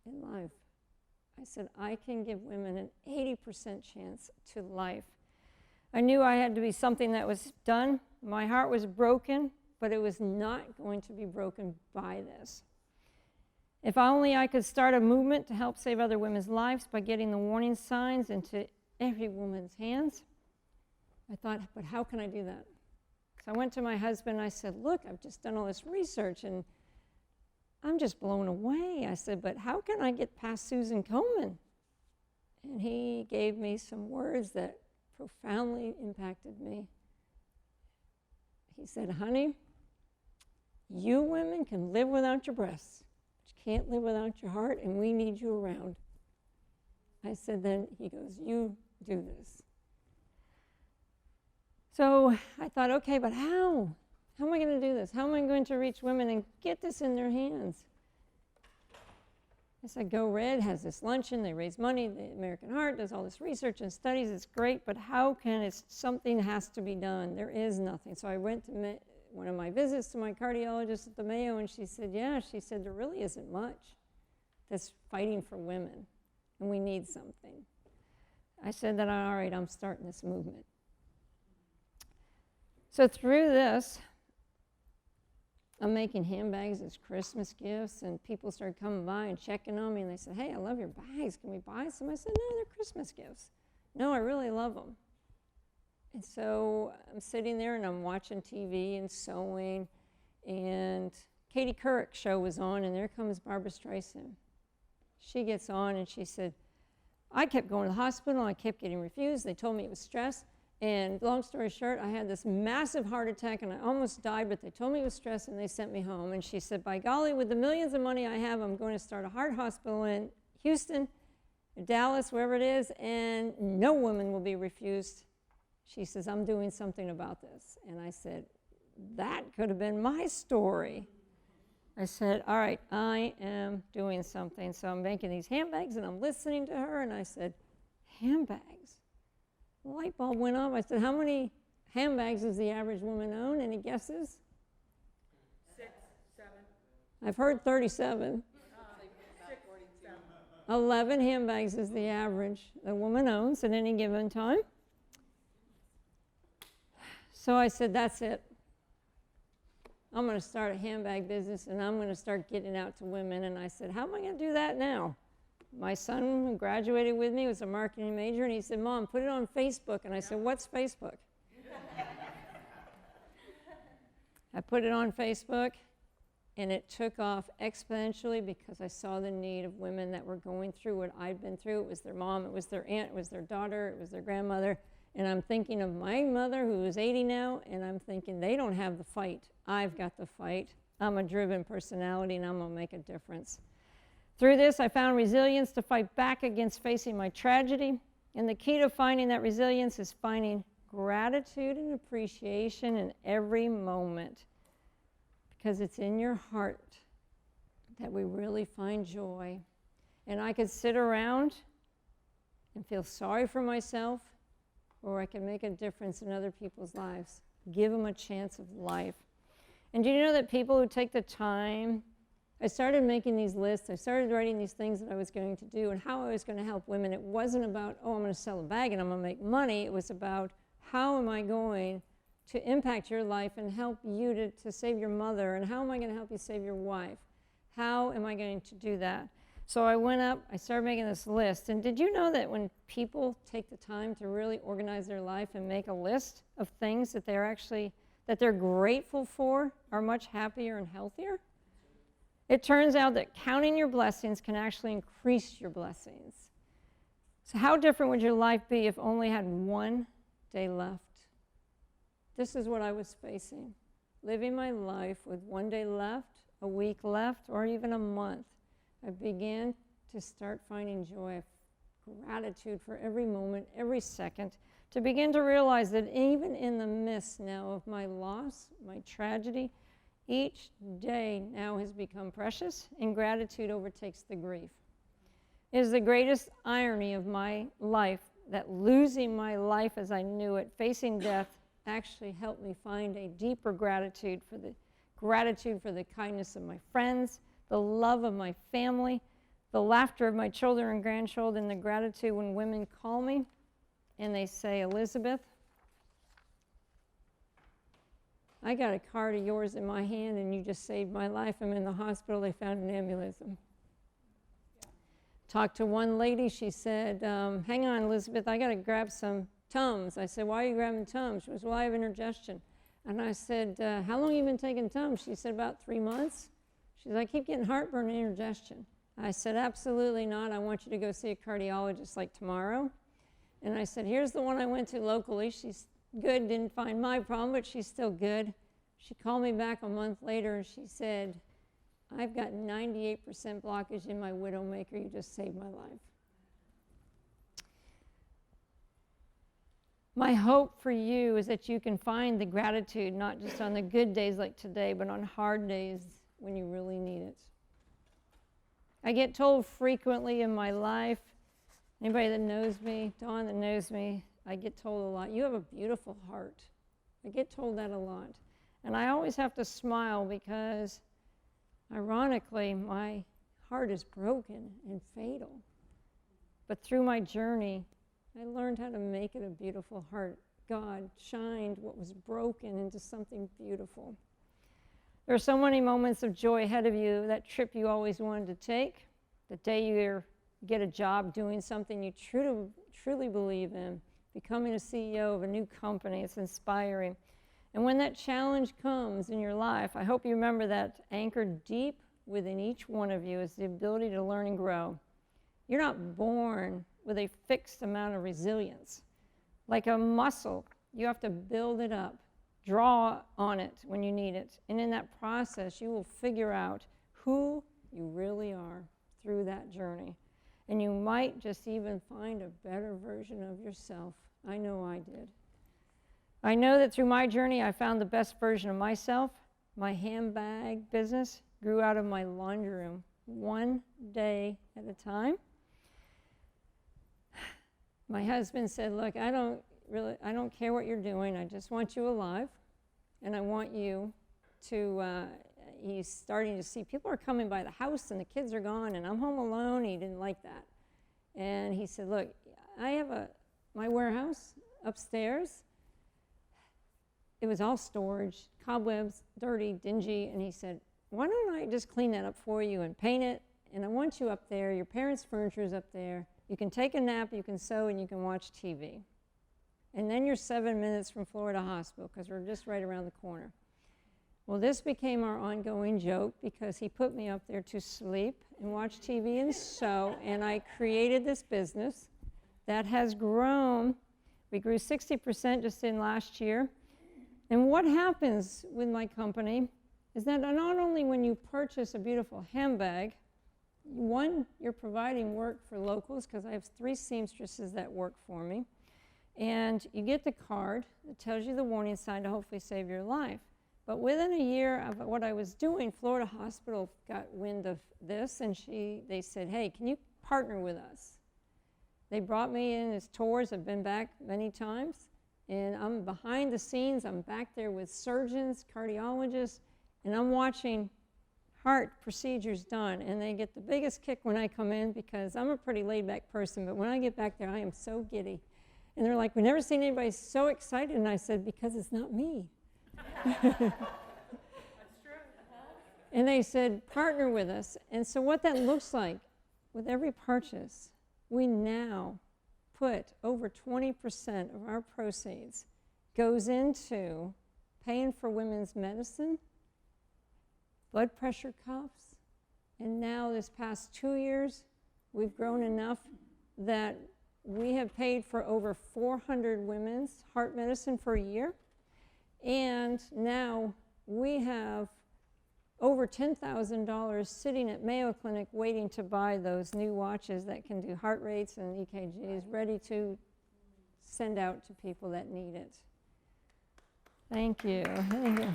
in life. I said, I can give women an 80% chance to life. I knew I had to be something that was done. My heart was broken, but it was not going to be broken by this. If only I could start a movement to help save other women's lives by getting the warning signs into every woman's hands. I thought, but how can I do that? So I went to my husband and I said, look, I've just done all this research and I'm just blown away. I said, but how can I get past Susan Komen? And he gave me some words that profoundly impacted me. He said, honey, you women can live without your breasts, but you can't live without your heart, and we need you around. I said, then he goes, you do this. So I thought, okay, but how? How am I going to do this? How am I going to reach women and get this in their hands? I said, Go Red has this luncheon, they raise money, the American Heart does all this research and studies, it's great, but how can it, something has to be done? There is nothing. So I went to one of my visits to my cardiologist at the Mayo, and she said, yeah, she said, there really isn't much that's fighting for women, and we need something. I said that, all right, I'm starting this movement. So through this, I'm making handbags as Christmas gifts, and people started coming by and checking on me, and they said, hey, I love your bags. Can we buy some? I said, no, they're Christmas gifts. No, I really love them. And so I'm sitting there, and I'm watching TV and sewing, and Katie Couric's show was on, and there comes Barbra Streisand. She gets on, and she said, I kept going to the hospital, and I kept getting refused. They told me it was stress. And long story short, I had this massive heart attack and I almost died, but they told me it was stress and they sent me home. And she said, by golly, with the millions of money I have, I'm going to start a heart hospital in Houston, Dallas, wherever it is, and no woman will be refused. She says, I'm doing something about this. And I said, that could have been my story. I said, all right, I am doing something. So I'm making these handbags and I'm listening to her, and I said, handbags? The light bulb went off. I said, how many handbags does the average woman own? Any guesses? 6, 7. I've heard 37. 6, 7. 11 handbags is the average a woman owns at any given time. So I said, that's it. I'm going to start a handbag business, and I'm going to start getting out to women. And I said, how am I going to do that now? My son, who graduated with me, was a marketing major, and he said, Mom, put it on Facebook. And I said, what's Facebook? I put it on Facebook, and it took off exponentially because I saw the need of women that were going through what I'd been through. It was their mom, it was their aunt, it was their daughter, it was their grandmother. And I'm thinking of my mother, who is 80 now, and I'm thinking, they don't have the fight. I've got the fight. I'm a driven personality, and I'm going to make a difference. Through this, I found resilience to fight back against facing my tragedy. And the key to finding that resilience is finding gratitude and appreciation in every moment. Because it's in your heart that we really find joy. And I could sit around and feel sorry for myself, or I can make a difference in other people's lives. Give them a chance of life. And do you know that people who take the time I started making these lists. I started writing these things that I was going to do and how I was going to help women. It wasn't about, oh, I'm going to sell a bag and I'm going to make money. It was about, how am I going to impact your life and help you to save your mother? And how am I going to help you save your wife? How am I going to do that? So I went up, I started making this list. And did you know that when people take the time to really organize their life and make a list of things that they're grateful for, are much happier and healthier? It turns out that counting your blessings can actually increase your blessings. So how different would your life be if only had one day left? This is what I was facing. Living my life with one day left, a week left, or even a month. I began to start finding joy, gratitude for every moment, every second, to begin to realize that even in the midst now of my loss, my tragedy, each day now has become precious, and gratitude overtakes the grief. It is the greatest irony of my life that losing my life as I knew it, facing death, actually helped me find a deeper gratitude for the kindness of my friends, the love of my family, the laughter of my children and grandchildren, the gratitude when women call me and they say, Elizabeth, I got a card of yours in my hand and you just saved my life. I'm in the hospital. They found an aneurysm. Talked to one lady. She said, hang on, Elizabeth, I got to grab some Tums. I said, why are you grabbing Tums? She goes, well, I have indigestion. And I said, how long have you been taking Tums? She said, about 3 months. She said, I keep getting heartburn and indigestion. I said, absolutely not. I want you to go see a cardiologist like tomorrow. And I said, here's the one I went to locally. She's good, didn't find my problem, but she's still good. She called me back a month later and she said, I've got 98% blockage in my widowmaker. You just saved my life. My hope for you is that you can find the gratitude not just on the good days like today, but on hard days when you really need it. I get told frequently in my life, anybody that knows me, Dawn that knows me, I get told a lot, you have a beautiful heart. I get told that a lot. And I always have to smile because, ironically, my heart is broken and fatal. But through my journey, I learned how to make it a beautiful heart. God shined what was broken into something beautiful. There are so many moments of joy ahead of you, that trip you always wanted to take, the day you get a job doing something you truly believe in, becoming a CEO of a new company. It's inspiring. And when that challenge comes in your life, I hope you remember that anchored deep within each one of you is the ability to learn and grow. You're not born with a fixed amount of resilience. Like a muscle, you have to build it up, draw on it when you need it. And in that process, you will figure out who you really are through that journey. And you might just even find a better version of yourself. I know I did. I know that through my journey, I found the best version of myself. My handbag business grew out of my laundry room, one day at a time. My husband said, look, I don't care what you're doing. I just want you alive. And I want you to, he's starting to see people are coming by the house and the kids are gone and I'm home alone. He didn't like that. And he said, look, I have my warehouse upstairs. It was all storage, cobwebs, dirty, dingy. And he said, why don't I just clean that up for you and paint it? And I want you up there. Your parents' furniture is up there. You can take a nap, you can sew, and you can watch TV. And then you're 7 minutes from Florida Hospital because we're just right around the corner. Well, this became our ongoing joke because he put me up there to sleep and watch TV and sew, and I created this business that has grown. We grew 60% just in last year. And what happens with my company is that not only when you purchase a beautiful handbag, one, you're providing work for locals because I have 3 seamstresses that work for me. And you get the card that tells you the warning sign to hopefully save your life. But within a year of what I was doing, Florida Hospital got wind of this and they said, hey, can you partner with us? They brought me in as tours. I've been back many times. And I'm behind the scenes. I'm back there with surgeons, cardiologists, and I'm watching heart procedures done, and they get the biggest kick when I come in because I'm a pretty laid-back person, but when I get back there, I am so giddy. And they're like, "We've never seen anybody so excited," and I said, "Because it's not me." That's true. And they said, "Partner with us." And so what that looks like, with every purchase, we now put over 20% of our proceeds goes into paying for women's medicine, blood pressure cuffs, and now this past 2 years, we've grown enough that we have paid for over 400 women's heart medicine for a year. And now we have over $10,000 sitting at Mayo Clinic waiting to buy those new watches that can do heart rates and EKGs, ready to send out to people that need it. Thank you. Thank you.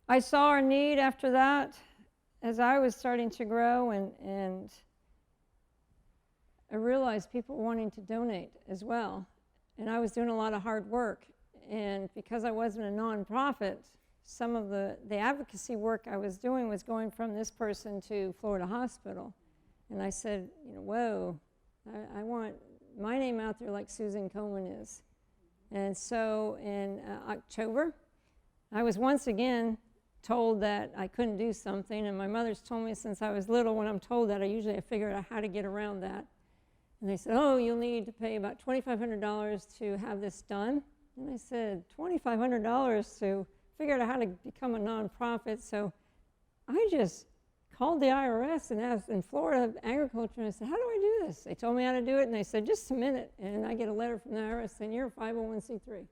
I saw our need after that as I was starting to grow, and I realized people wanting to donate as well. And I was doing a lot of hard work. And because I wasn't a nonprofit, some of the advocacy work I was doing was going from this person to Florida Hospital. And I said, whoa, I want my name out there like Susan Komen is. And so in October, I was once again told that I couldn't do something. And my mother's told me since I was little, when I'm told that, I usually figure out how to get around that. And they said, "Oh, you'll need to pay about $2,500 to have this done." And I said, $2,500 to figure out how to become a nonprofit. So I just called the IRS and asked in Florida Agriculture, and I said, "How do I do this?" They told me how to do it, and they said, "Just submit it." And I get a letter from the IRS saying, "You're a 501c3.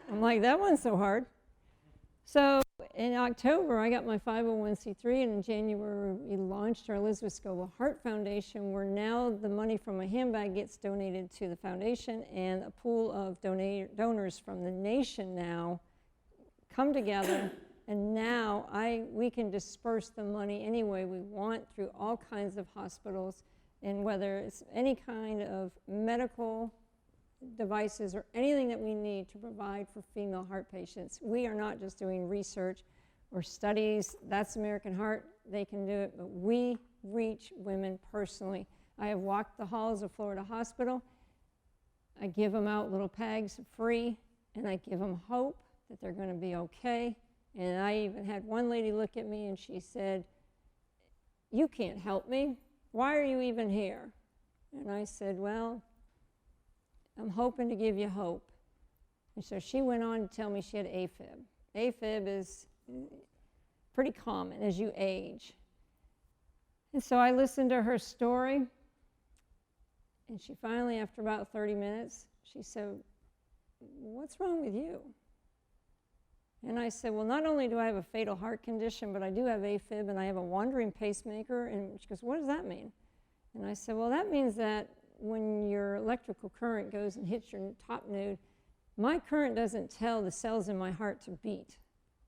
I'm like, that wasn't so hard. So in October, I got my 501c3, and in January, we launched our Elizabeth Scoble Heart Foundation, where now the money from my handbag gets donated to the foundation, and a pool of donors from the nation now come together, and now we can disperse the money any way we want through all kinds of hospitals, and whether it's any kind of medical devices or anything that we need to provide for female heart patients. We are not just doing research or studies. That's American Heart. They can do it, but we reach women personally. I have walked the halls of Florida Hospital. I give them out little pegs free, and I give them hope that they're going to be okay. And I even had one lady look at me and she said, "You can't help me. Why are you even here?" And I said, "Well, I'm hoping to give you hope." And so she went on to tell me she had AFib. AFib is pretty common as you age. And so I listened to her story, and she finally, after about 30 minutes, she said, "What's wrong with you?" And I said, "Well, not only do I have a fatal heart condition, but I do have AFib, and I have a wandering pacemaker." And she goes, "What does that mean?" And I said, "Well, that means that when your electrical current goes and hits your top node, my current doesn't tell the cells in my heart to beat.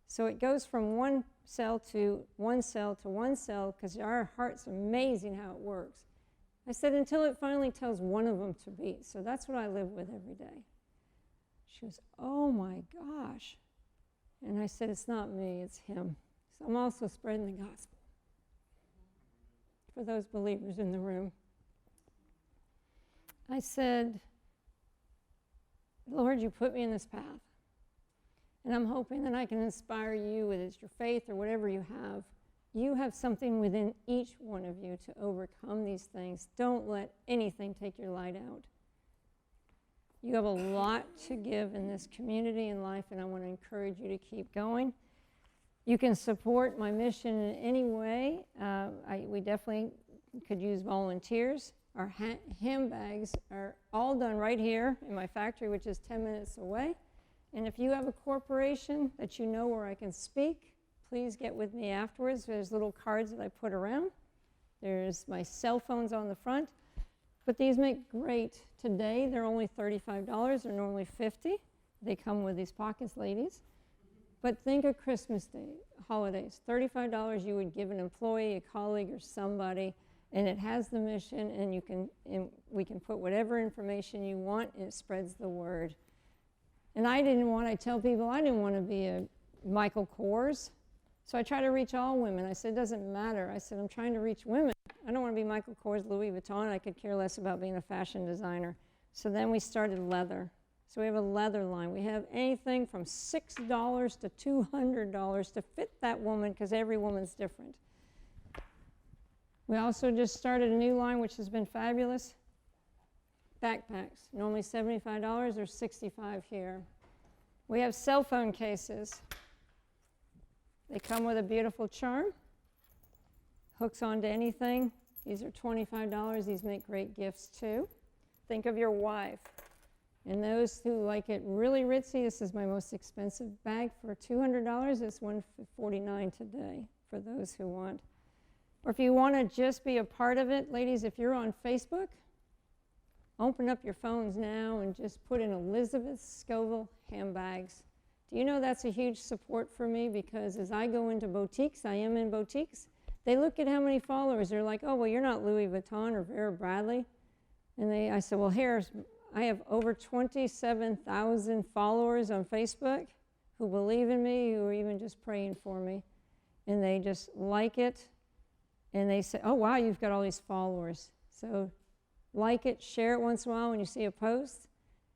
So it goes from one cell to one cell to one cell, because our heart's amazing how it works." I said, "Until it finally tells one of them to beat." So that's what I live with every day. She goes, "Oh my gosh." And I said, "It's not me, it's him." So I'm also spreading the gospel for those believers in the room. I said, "Lord, you put me in this path, and I'm hoping that I can inspire you, whether it's your faith or whatever you have. You have something within each one of you to overcome these things. Don't let anything take your light out. You have a lot to give in this community and life, and I want to encourage you to keep going. You can support my mission in any way. We definitely could use volunteers. Our handbags are all done right here in my factory, which is 10 minutes away. And if you have a corporation that you know where I can speak, please get with me afterwards. There's little cards that I put around. There's my cell phones on the front. But these make great today. They're only $35. They're normally $50. They come with these pockets, ladies. But think of Christmas Day, holidays. $35 you would give an employee, a colleague, or somebody, and it has the mission, and we can put whatever information you want, and it spreads the word. And I tell people I didn't want to be a Michael Kors. So I try to reach all women. I said, it doesn't matter. I said, I'm trying to reach women. I don't want to be Michael Kors, Louis Vuitton. I could care less about being a fashion designer. So then we started leather. So we have a leather line. We have anything from $6 to $200 to fit that woman, because every woman's different. We also just started a new line, which has been fabulous. Backpacks, normally $75 or $65 here. We have cell phone cases. They come with a beautiful charm. Hooks onto anything. These are $25. These make great gifts too. Think of your wife. And those who like it really ritzy, this is my most expensive bag for $200. It's $149 today for those who want. Or if you want to just be a part of it, ladies, if you're on Facebook, open up your phones now and just put in Elizabeth Scoville handbags. Do you know that's a huge support for me? Because as I go into boutiques, I am in boutiques, they look at how many followers. They're like, oh, well, you're not Louis Vuitton or Vera Bradley. And I said, well, I have over 27,000 followers on Facebook who believe in me, who are even just praying for me. And they just like it. And they say, oh, wow, you've got all these followers. So like it, share it once in a while when you see a post.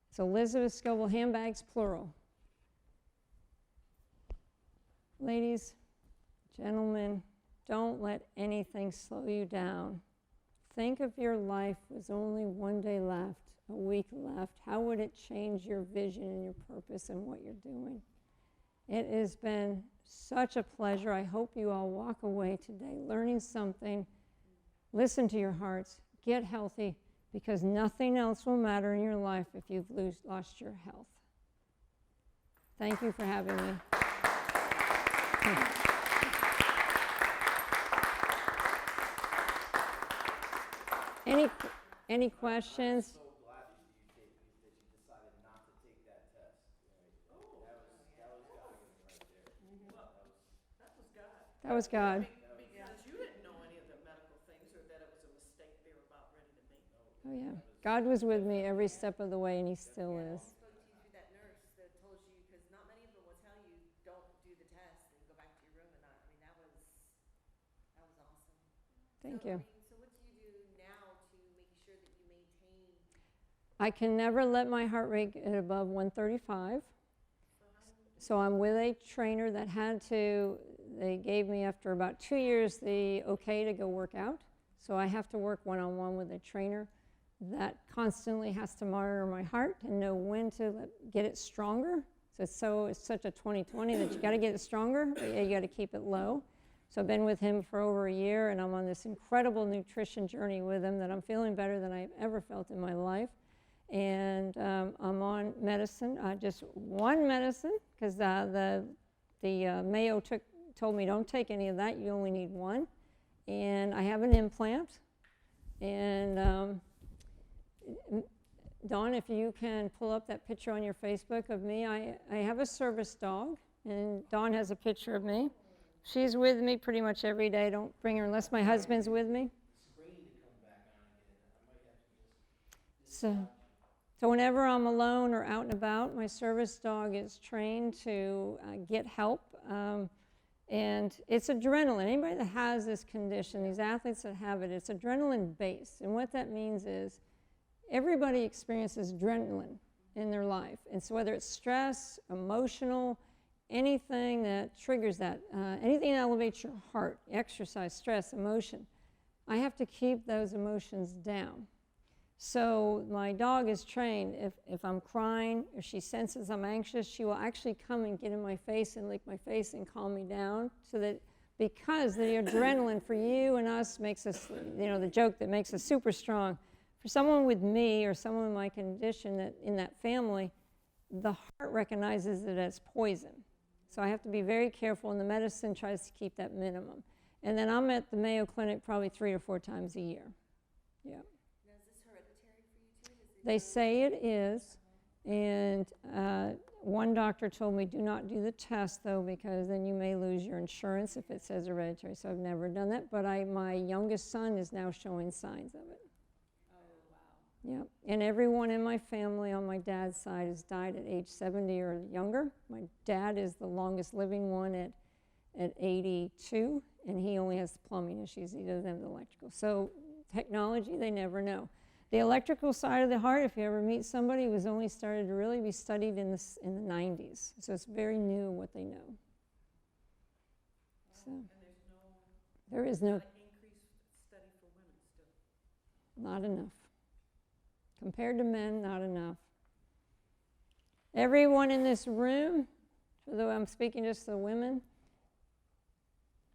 It's Elizabeth Scoville handbags, plural. Ladies, gentlemen, don't let anything slow you down. Think if your life was only one day left, a week left. How would it change your vision and your purpose and what you're doing? It has been such a pleasure. I hope you all walk away today learning something. Listen to your hearts. Get healthy, because nothing else will matter in your life if you've lost your health. Thank you for having me. Any questions? I'm so glad that you decided not to take that test. Right? That was God right there. That was God. That was God. Because you didn't know any of the medical things, or that it was a mistake they were about ready to make. Oh, yeah. God was with me every step of the way, and He still is. Spoke to you through that nurse that told you, because not many of them will tell you, don't do the test and go back to your room and not. I mean, that was awesome. Thank So, you. So what do you do now to make sure that you maintain? I can never let my heart rate get above 135. So I'm with a trainer that they gave me after about 2 years the okay to go work out. So I have to work one-on-one with a trainer that constantly has to monitor my heart and know when to get it stronger. So it's such a 20/20 that you got to get it stronger, but you got to keep it low. So I've been with him for over a year, and I'm on this incredible nutrition journey with him that I'm feeling better than I've ever felt in my life. And I'm on medicine, just one medicine, because the Mayo told me don't take any of that, you only need one. And I have an implant. And Dawn, if you can pull up that picture on your Facebook of me, I have a service dog, and Dawn has a picture of me. She's with me pretty much every day. Don't bring her unless my husband's with me. Screen to come back on again. I might have to just. So whenever I'm alone or out and about, my service dog is trained to get help. And it's adrenaline. Anybody that has this condition, these athletes that have it, it's adrenaline based. And what that means is everybody experiences adrenaline in their life. And so whether it's stress, emotional, anything that triggers that, anything that elevates your heart, exercise, stress, emotion, I have to keep those emotions down. So my dog is trained, if I'm crying, if she senses I'm anxious, she will actually come and get in my face and lick my face and calm me down, so that, because the adrenaline for you and us makes us, the joke that makes us super strong. For someone with me or someone in my condition that in that family, the heart recognizes it as poison. So I have to be very careful, and the medicine tries to keep that minimum. And then I'm at the Mayo Clinic probably 3 or 4 times a year. Yeah. Now, is this hereditary for you too? They say it is, and one doctor told me do not do the test though, because then you may lose your insurance if it says hereditary. So I've never done that, but my youngest son is now showing signs of it. Oh, wow. Yep. And everyone in my family on my dad's side has died at age 70 or younger. My dad is the longest living one at 82, and he only has plumbing issues. He doesn't have the electrical. So technology, they never know. The electrical side of the heart, if you ever meet somebody, was only started to really be studied in the 90s. So it's very new what they know. So And there is no, not an increased study for women still. not enough. Compared to men, not enough. Everyone in this room, although I'm speaking just to the women,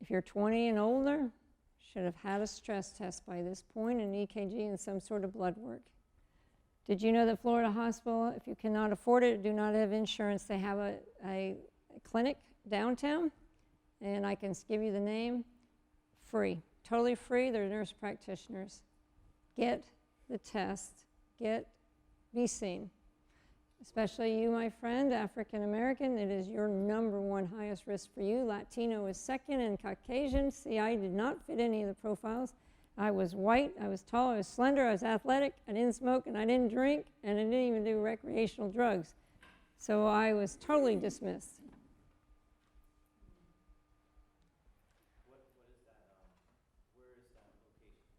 if you're 20 and older, should have had a stress test by this point, an EKG and some sort of blood work. Did you know that Florida Hospital, if you cannot afford it, do not have insurance, they have a clinic downtown, and I can give you the name, free, totally free. They're nurse practitioners. Get the test, be seen. Especially you, my friend, African American, it is your number one highest risk for you. Latino is second, and Caucasian. See, I did not fit any of the profiles. I was white, I was tall, I was slender, I was athletic, I didn't smoke, and I didn't drink, and I didn't even do recreational drugs. So I was totally dismissed. What is that, where is that location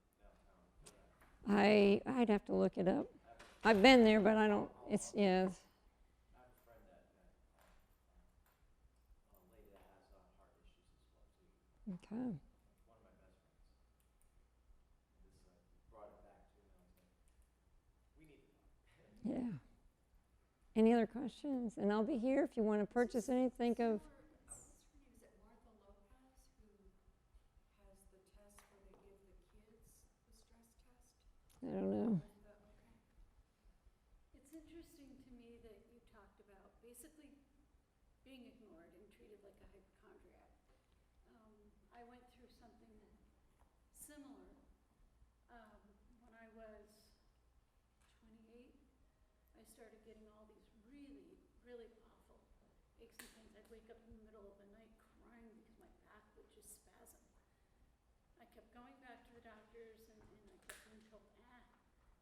downtown? I'd have to look it up. I've been there, but I don't, it's, yeah. I have a friend that a lady that has heart issues as well too. Okay. One of my best friends. This brought it back to me, and I was like, we need to talk. Yeah. Any other questions? And I'll be here if you want to purchase anything. Think of, Is it Martha Lopez who has the test where they give the kids the stress test? I don't know. It's interesting to me that you talked about basically being ignored and treated like a hypochondriac. I went through something similar when I was 28. I started getting all these really, really awful aches and pains. I'd wake up in the middle of the night crying because my back would just spasm. I kept going back to the doctors, and I kept being told,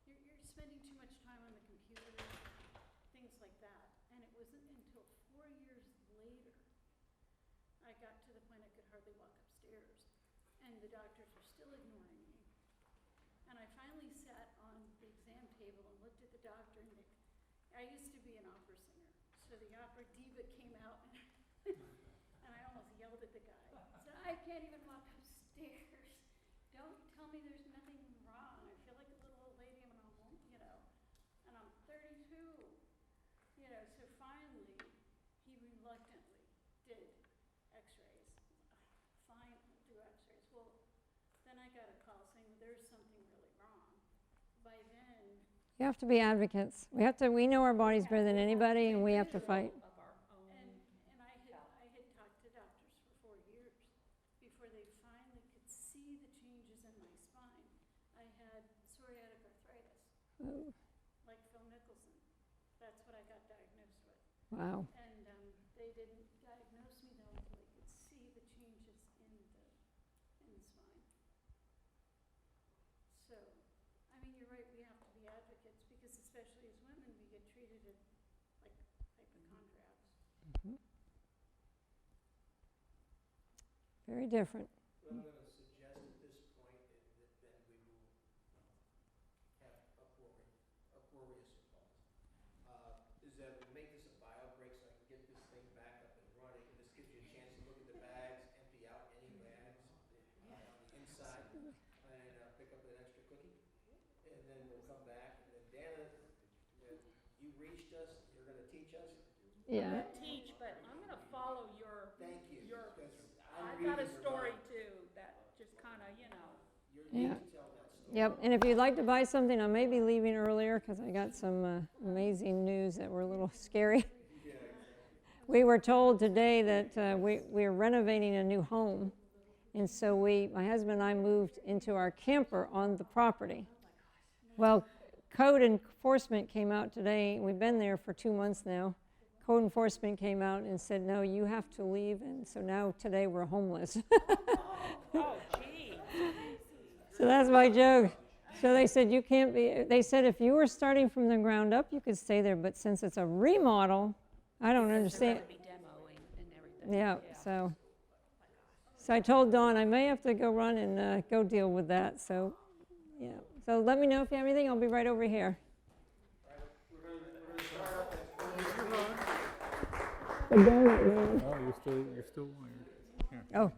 you're spending too much time on the computer, things like that. And it wasn't until 4 years later I got to the point I could hardly walk upstairs, and the doctors were still ignoring me. And I finally sat on the exam table and looked at the doctor, and I used to be an opera singer, so the opera diva came out, and I almost yelled at the guy. I said, I can't even walk upstairs. Don't tell me there's nothing wrong. I feel like a little old lady, and I'm 32. So finally, he reluctantly did x-rays. Fine, I'll do x-rays. Well, then I got a call saying there's something really wrong. By then, You have to be advocates. We know our bodies better than anybody, and we have to fight. and I had talked to doctors for 4 years before they finally could see the changes in my spine. I had psoriatic arthritis, Oh, like Phil Mickelson. That's what I got diagnosed with. wow. And they didn't diagnose me though until they could see the changes in the spine. So, I mean, you're right, we have to be advocates, because especially as women, we get treated like hypochondriacs. Very different. What I'm gonna suggest at this point, and then we will have uproarious applause, is that we make this a bio break so I can get this thing back up and running. This gives you a chance to look at the bags, empty out any bags on the inside, and pick up an extra cookie. And then we'll come back, and then Dana, you reached us, you're gonna teach us. Yeah. Teach, but I'm gonna follow your, Thank you. Because I'm I've got a reading your story mind. too, that just kinda, You Yeah. need to tell that story. Yep, and if you'd like to buy something, I may be leaving earlier because I got some amazing news that were a little scary. We were told today that we're renovating a new home, and so my husband and I moved into our camper on the property. Well, code enforcement came out today. We've been there for 2 months now. Code enforcement came out and said, no, you have to leave, and so now today we're homeless. oh gee. So that's my joke. So they said you can't be, they said if you were starting from the ground up, you could stay there, but since it's a remodel, I don't understand. Be demoing and everything. Yeah, so I told Dawn I may have to go run and go deal with that, so, yeah. So let me know if you have anything, I'll be right over here. Oh, you're still wired. Here. Oh.